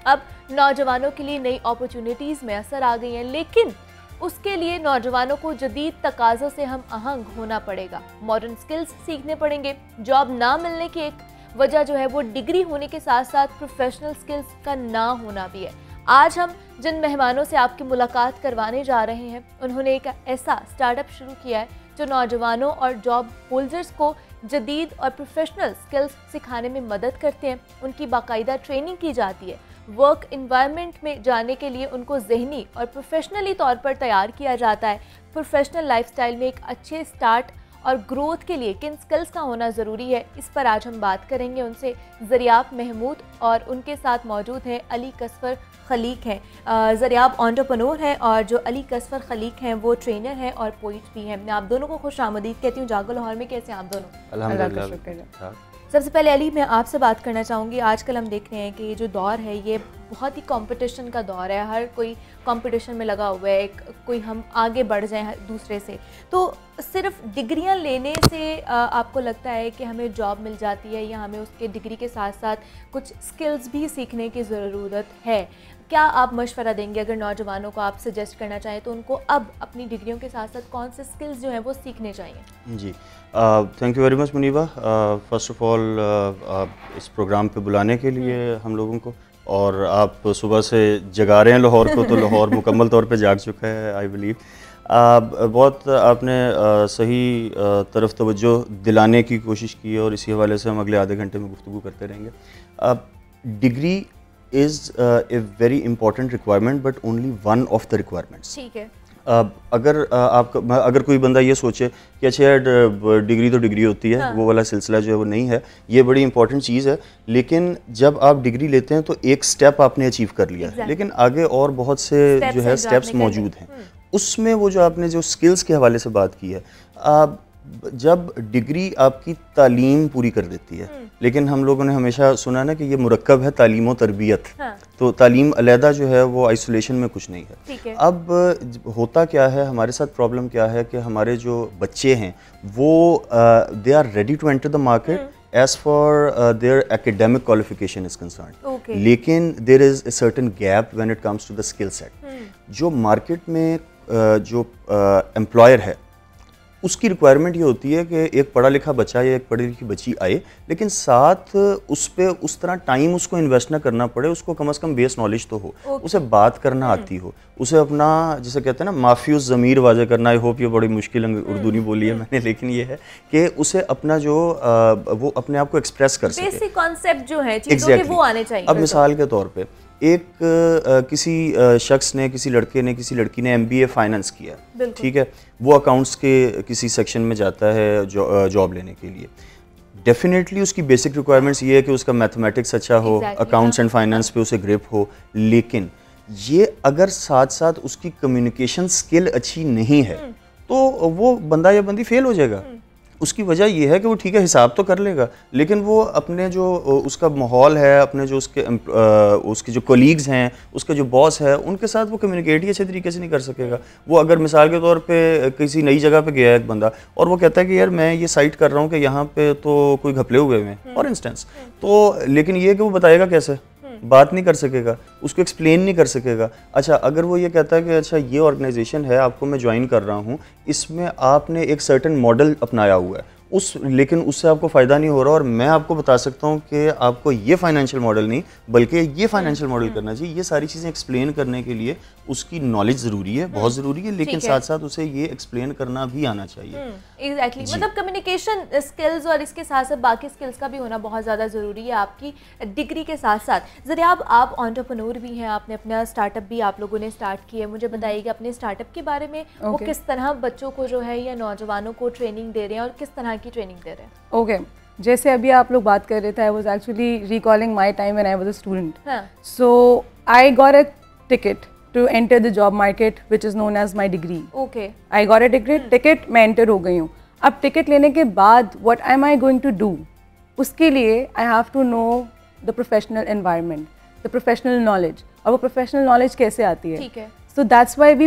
اب نوجوانوں کے لیے نئی اپرچونٹیز میسر آ گئی ہیں، لیکن اس کے لیے نوجوانوں کو جدید تقاضوں سے ہم آہنگ ہونا پڑے گا، ماڈرن سکلز سیکھنے پڑیں گے۔ جاب نہ ملنے کی ایک وجہ جو ہے وہ ڈگری ہونے کے ساتھ ساتھ پروفیشنل سکلز کا نہ ہونا بھی ہے۔ آج ہم جن مہمانوں سے آپ کی ملاقات کروانے جا رہے ہیں، انہوں نے ایک ایسا اسٹارٹ اپ شروع کیا ہے جو نوجوانوں اور جاب ہولڈرز کو جدید اور پروفیشنل سکلز سکھانے میں مدد کرتے ہیں۔ ان کی باقاعدہ ٹریننگ کی جاتی ہے، ورک انوائرمنٹ میں جانے کے لیے ان کو ذہنی اور پروفیشنلی طور پر تیار کیا جاتا ہے۔ پروفیشنل لائف سٹائل میں ایک اچھے سٹارٹ اور گروتھ کے لیے کن سکلز کا ہونا ضروری ہے، اس پر آج ہم بات کریں گے۔ ان سے زریاب محمود اور ان کے ساتھ موجود ہیں علی کسفر خلیق ہیں۔ زریاب انٹرپرنور ہیں اور جو علی کسفر خلیق ہیں وہ ٹرینر ہیں اور پوئٹ بھی ہیں۔ میں آپ دونوں کو خوش آمدید کہتی ہوں۔ جاگو لاہور میں کیسے ہیں آپ دونوں؟ الحمدللہ۔ سب سے پہلے علی، میں آپ سے بات کرنا چاہوں گی، آج کل ہم دیکھ رہے ہیں کہ یہ جو دور ہے یہ بہت ہی کمپٹیشن کا دور ہے، ہر کوئی کمپٹیشن میں لگا ہوا ہے، کوئی ہم آگے بڑھ جائیں دوسرے سے۔ تو صرف ڈگریاں لینے سے آپ کو لگتا ہے کہ ہمیں جاب مل جاتی ہے یا ہمیں اس کے ڈگری کے ساتھ ساتھ کچھ سکلز بھی سیکھنے کی ضرورت ہے؟ کیا آپ مشورہ دیں گے اگر نوجوانوں کو آپ سجیسٹ کرنا چاہیں تو ان کو اب اپنی ڈگریوں کے ساتھ ساتھ کون سے سکلز جو ہیں وہ سیکھنے چاہیے؟ جی، thank you very much Muniba, first of all اس پروگرام پہ بلانے کے لیے ہم لوگوں کو، اور آپ صبح سے جگا رہے ہیں لاہور کو، تو لاہور مکمل طور پہ جاگ چکا ہے آئی بلیو۔ بہت آپ نے صحیح طرف توجہ دلانے کی کوشش کی ہے، اور اسی حوالے سے ہم اگلے آدھے گھنٹے میں گفتگو کرتے رہیں گے۔ Degree is a very important requirement but only one of the requirements. ٹھیک ہے۔ اگر کوئی بندہ یہ سوچے کہ اچھا یار ڈگری تو ڈگری ہوتی ہے، وہ والا سلسلہ جو ہے وہ نہیں ہے، یہ بڑی امپورٹنٹ چیز ہے، لیکن جب آپ ڈگری لیتے ہیں تو ایک سٹیپ آپ نے اچیو کر لیا ہے، لیکن آگے اور بہت سے جو ہے سٹیپس موجود ہیں۔ اس میں وہ جو آپ نے جو سکلز کے حوالے سے بات کی ہے، جب ڈگری آپ کی تعلیم پوری کر دیتی ہے، لیکن ہم لوگوں نے ہمیشہ سنا نا کہ یہ مرکب ہے تعلیم و تربیت، تو تعلیم علیحدہ جو ہے وہ آئسولیشن میں کچھ نہیں ہے۔ اب ہوتا کیا ہے، ہمارے ساتھ پرابلم کیا ہے کہ ہمارے جو بچے ہیں وہ they are ready to enter the market as far their academic qualification is concerned, لیکن there is a certain gap when it comes to the skill set. جو مارکیٹ میں جو امپلائر ہے اس کی ریکوائرمنٹ یہ ہوتی ہے کہ ایک پڑھا لکھا بچہ یا ایک پڑھی لکھی بچی آئے، لیکن ساتھ اس پہ اس طرح ٹائم اس کو انویسٹ نہ کرنا پڑے، اس کو کم از کم بیس نالج تو ہو، اسے بات کرنا آتی ہو، اسے اپنا جسے کہتے ہیں نا مافی الضمیر واضح کرنا۔ آئی ہوپ یہ بڑی مشکل اردو نہیں بولی ہے میں نے، لیکن یہ ہے کہ اسے اپنا جو وہ اپنے آپ کو ایکسپریس کر سکے، بیسک کانسیپٹ جو ہے چیزوں کے وہ آنے چاہیے۔ اب مثال کے طور پہ ایک کسی شخص نے، کسی لڑکے نے، کسی لڑکی نے MBA فائنانس کیا، ٹھیک ہے، وہ اکاؤنٹس کے کسی سیکشن میں جاتا ہے جاب لینے کے لیے، ڈیفینیٹلی اس کی بیسک ریکوائرمنٹس یہ ہے کہ اس کا میتھمیٹکس اچھا ہو، اکاؤنٹس اینڈ فائنانس پہ اسے گرپ ہو، لیکن یہ اگر ساتھ ساتھ اس کی کمیونیکیشن سکل اچھی نہیں ہے تو وہ بندہ یا بندی فیل ہو جائے گا۔ اس کی وجہ یہ ہے کہ وہ ٹھیک ہے حساب تو کر لے گا، لیکن وہ اپنے جو اس کا ماحول ہے، اپنے جو اس کے جو کولیگز ہیں، اس کا جو باس ہے، ان کے ساتھ وہ کمیونیکیٹ ہی اچھے طریقے سے نہیں کر سکے گا۔ وہ اگر مثال کے طور پہ کسی نئی جگہ پہ گیا ہے ایک بندہ اور وہ کہتا ہے کہ یار میں یہ سائٹ کر رہا ہوں کہ یہاں پہ تو کوئی گھپلے ہوئے ہیں فار انسٹنس، تو لیکن یہ کہ وہ بتائے گا کیسے، بات نہیں کر سکے گا، اس کو ایکسپلین نہیں کر سکے گا۔ اچھا اگر وہ یہ کہتا ہے کہ اچھا یہ آرگنائزیشن ہے، آپ کو میں جوائن کر رہا ہوں، اس میں آپ نے ایک سرٹن ماڈل اپنایا ہوا ہے، لیکن اس سے آپ کو فائدہ نہیں ہو رہا، اور میں آپ کو بتا سکتا ہوں کہ آپ کو یہ فائنینشیل ماڈل نہیں بلکہ یہ فائنینشیل ماڈل کرنا چاہیے۔ یہ ساری چیزیں ایکسپلین کرنے کے لیے اس کی نالج ضروری ہے، بہت ضروری ہے، لیکن ساتھ ساتھ اسے یہ ایکسپلین کرنا بھی آنا چاہیے۔ ایگزیکٹلی، مطلب کمیونیکیشن اسکلز اور اس کے ساتھ ساتھ باقی اسکلز کا بھی ہونا بہت زیادہ ضروری ہے آپ کی ڈگری کے ساتھ ساتھ۔ زریاب، آپ انٹرپرنور بھی ہیں، آپ نے اپنا اسٹارٹ اپ بھی آپ لوگوں نے اسٹارٹ کیا ہے، مجھے بتائیے کہ اپنے اسٹارٹ اپ کے بارے میں وہ کس طرح بچوں کو جو ہے یا نوجوانوں کو ٹریننگ دے رہے ہیں اور کس طرح کی ٹریننگ دے رہے ہیں؟ اوکے، جیسے ابھی آپ لوگ بات کر رہے تھے، I was actually recalling my time when I was a student, so I got a ticket to enter the job market which is known as my degree. Okay, I got a ticket, میں enter ہو گئی ہوں۔ اب ticket لینے کے بعد what am I going to do, اس کے لیے I have to know the professional environment, the professional knowledge, اور وہ پروفیشنل نالج کیسے آتی ہے؟ So that's why we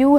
you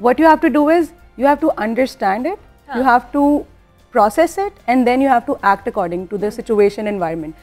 What you have to do is you have to understand it, you have to process it, and then you have to act according to the situation environment.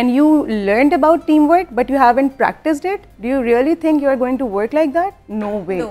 and you learned about teamwork but you haven't practiced it. Do you really think you are going to work like that? No way. No.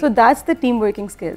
So that's the team working skill.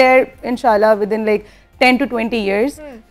there inshallah within like 10 to 20 years.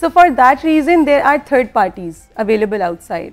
So for that reason there are third parties available outside,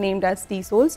named as T-Souls,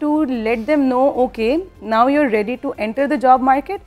to let them know, okay, now you're ready to enter the job market.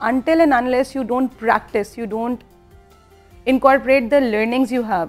Until and unless you don't practice, you don't incorporate the learnings you have,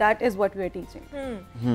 That is what we are teaching.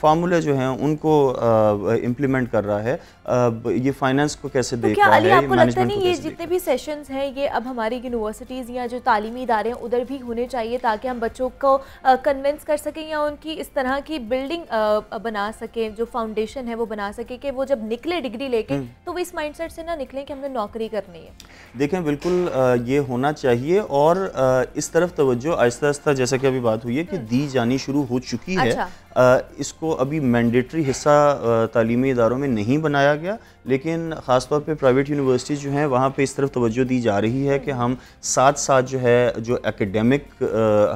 فارمولے جو ہیں ان کو implement کر رہا ہے, یہ finance کو کیسے دیکھ رہا ہے, آپ کو لگتا نہیں یہ جتنے بھی سیشنز ہیں یہ اب ہماری یونیورسٹیز یا جو تعلیمی ادارے ہیں ادھر بھی ہونے چاہیے تاکہ ہم بچوں کو کنونس کر سکیں یا ان کی اس طرح کی بلڈنگ بنا سکیں, جو فاؤنڈیشن ہے وہ بنا سکیں کہ وہ جب نکلے ڈگری لے کے تو وہ اس مائنڈ سیٹ سے نہ نکلیں کہ ہم نے نوکری کرنی ہے. دیکھیں بالکل یہ ہونا چاہیے, اور اس طرف توجہ آہستہ آہستہ جیسا کہ ابھی بات ہوئی ہے کہ دی جانی شروع ہو چکی ہے. اس کو ابھی مینڈیٹری حصہ تعلیمی اداروں میں نہیں بنایا گیا, لیکن خاص طور پہ پرائیویٹ یونیورسٹیز جو ہیں وہاں پہ اس طرف توجہ دی جا رہی ہے کہ ہم ساتھ ساتھ جو ہے جو ایکیڈیمک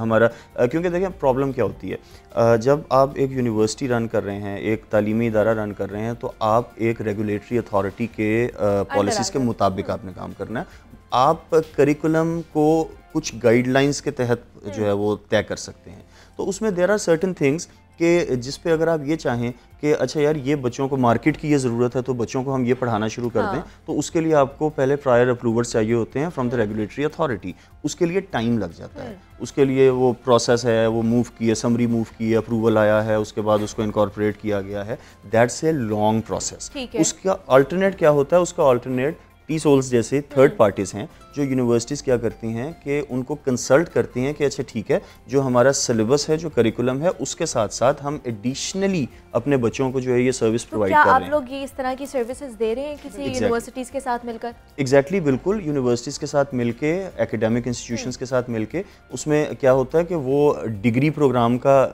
ہمارا, کیونکہ دیکھیں پرابلم کیا ہوتی ہے جب آپ ایک یونیورسٹی رن کر رہے ہیں, ایک تعلیمی ادارہ رن کر رہے ہیں, تو آپ ایک ریگولیٹری اتھارٹی کے پالیسیز کے مطابق آپ نے کام کرنا ہے. آپ کریکولم کو کچھ گائیڈ لائنز کے تحت جو ہے وہ طے کر سکتے ہیں, تو اس میں دیر آر سرٹن تھنگس کہ جس پہ اگر آپ یہ چاہیں کہ اچھا یار یہ بچوں کو مارکیٹ کی یہ ضرورت ہے تو بچوں کو ہم یہ پڑھانا شروع کر دیں, تو اس کے لیے آپ کو پہلے پرائر اپروولس چاہیے ہوتے ہیں فرام دا ریگولیٹری اتھارٹی. اس کے لیے ٹائم لگ جاتا ہے, اس کے لیے وہ پروسیس ہے, وہ موو کی ہے, سمری موو کی ہے, اپروول آیا ہے, اس کے بعد اس کو انکارپوریٹ کیا گیا ہے. That's a long process. اس کا آلٹرنیٹ کیا ہوتا ہے, اس کا آلٹرنیٹ ٹی سولز جیسے تھرڈ پارٹیز ہیں جو یونیورسٹیز کیا کرتی ہیں کہ ان کو کنسلٹ کرتی ہیں کہ اچھا ٹھیک ہے جو ہمارا سلیبس ہے, جو کریکولم ہے, اس کے ساتھ ساتھ ہم ایڈیشنلی اپنے بچوں کو جو ہے یہ سروس پرووائڈ کر رہے ہیں. کیا آپ لوگ یہ اس طرح کی سروسز دے رہے ہیں کسی یونیورسٹیز کے ساتھ مل کر؟ ایگزیکٹلی بالکل, یونیورسٹیز کے ساتھ مل کے, ایکیڈیمک انسٹیٹیوشنز کے ساتھ مل کے. اس میں کیا ہوتا ہے کہ وہ ڈگری پروگرام کا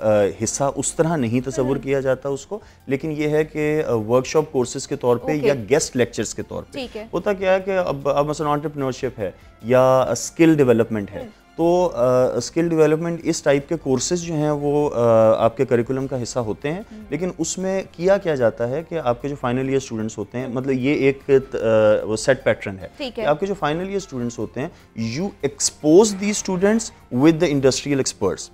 حصہ اس طرح نہیں تصور کیا جاتا اس کو, لیکن یہ ہے کہ ورک شاپ کورسز کے طور پہ یا گیسٹ لیکچرز کے طور پہ. ہوتا کیا ہے کہ اب مثلا انٹرپرینورشپ ہے یا اسکل ڈیولپمنٹ ہے, تو اسکل ڈیولپمنٹ اس ٹائپ کے کورسز جو ہیں وہ آپ کے کریکولم کا حصہ ہوتے ہیں, لیکن اس میں کیا جاتا ہے کہ آپ کے جو فائنل ایئر اسٹوڈنٹس ہوتے ہیں, مطلب یہ ایک سیٹ پیٹرن ہے کہ آپ کے جو فائنل ایئر اسٹوڈنٹس ہوتے ہیں you expose the students with the industrial experts.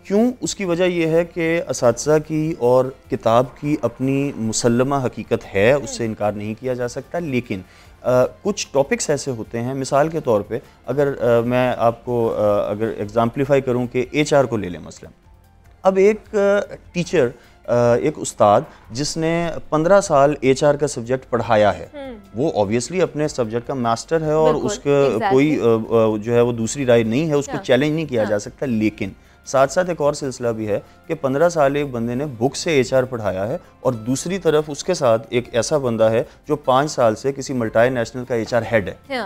کیوں؟ اس کی وجہ یہ ہے کہ اساتذہ کی اور کتاب کی اپنی مسلمہ حقیقت ہے, اس سے انکار نہیں کیا جا سکتا, لیکن کچھ ٹاپکس ایسے ہوتے ہیں, مثال کے طور پہ اگر میں آپ کو اگر ایگزامپلیفائی کروں کہ ایچ آر کو لے لیں مثلا. اب ایک ٹیچر, ایک استاد جس نے 15 سال ایچ آر کا سبجیکٹ پڑھایا ہے, وہ اوبیسلی اپنے سبجیکٹ کا ماسٹر ہے اور اس کا کوئی جو ہے وہ دوسری رائے نہیں ہے, اس کو چیلنج نہیں کیا جا سکتا. لیکن ساتھ ساتھ ایک اور سلسلہ بھی ہے کہ 15 سال ایک بندے نے بک سے ایچ آر پڑھایا ہے, اور دوسری طرف اس کے ساتھ ایک ایسا بندہ ہے جو 5 سال سے کسی ملٹائی نیشنل کا ایچ آر ہیڈ ہے.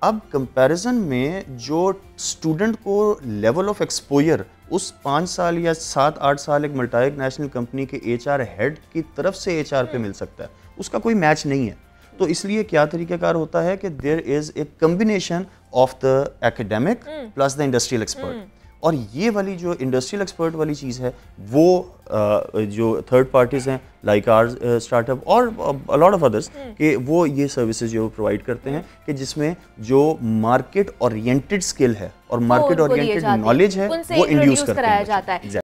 اب کمپیریزن میں جو اسٹوڈنٹ کو لیول آف ایکسپوئر اس 5 سال یا 7-8 سال ایک ملٹائی نیشنل کمپنی کے ایچ آر ہیڈ کی طرف سے ایچ آر پہ مل سکتا ہے, اس کا کوئی میچ نہیں ہے. تو اس لیے کیا طریقہ کار ہوتا ہے کہ there is a combination of the academic plus the industrial expert. اور یہ والی جو انڈسٹریل ایکسپرٹ والی چیز ہے وہ جو تھرڈ پارٹیز ہیں لائک آر اسٹارٹ اپ اور لاٹ آف ادرس کہ وہ یہ سروسز جو پرووائڈ کرتے ہیں کہ جس میں جو مارکیٹ اورینٹڈ اسکل ہے اور مارکیٹ اورینٹڈ نالج ہے وہ انڈیوس کرتے ہیں.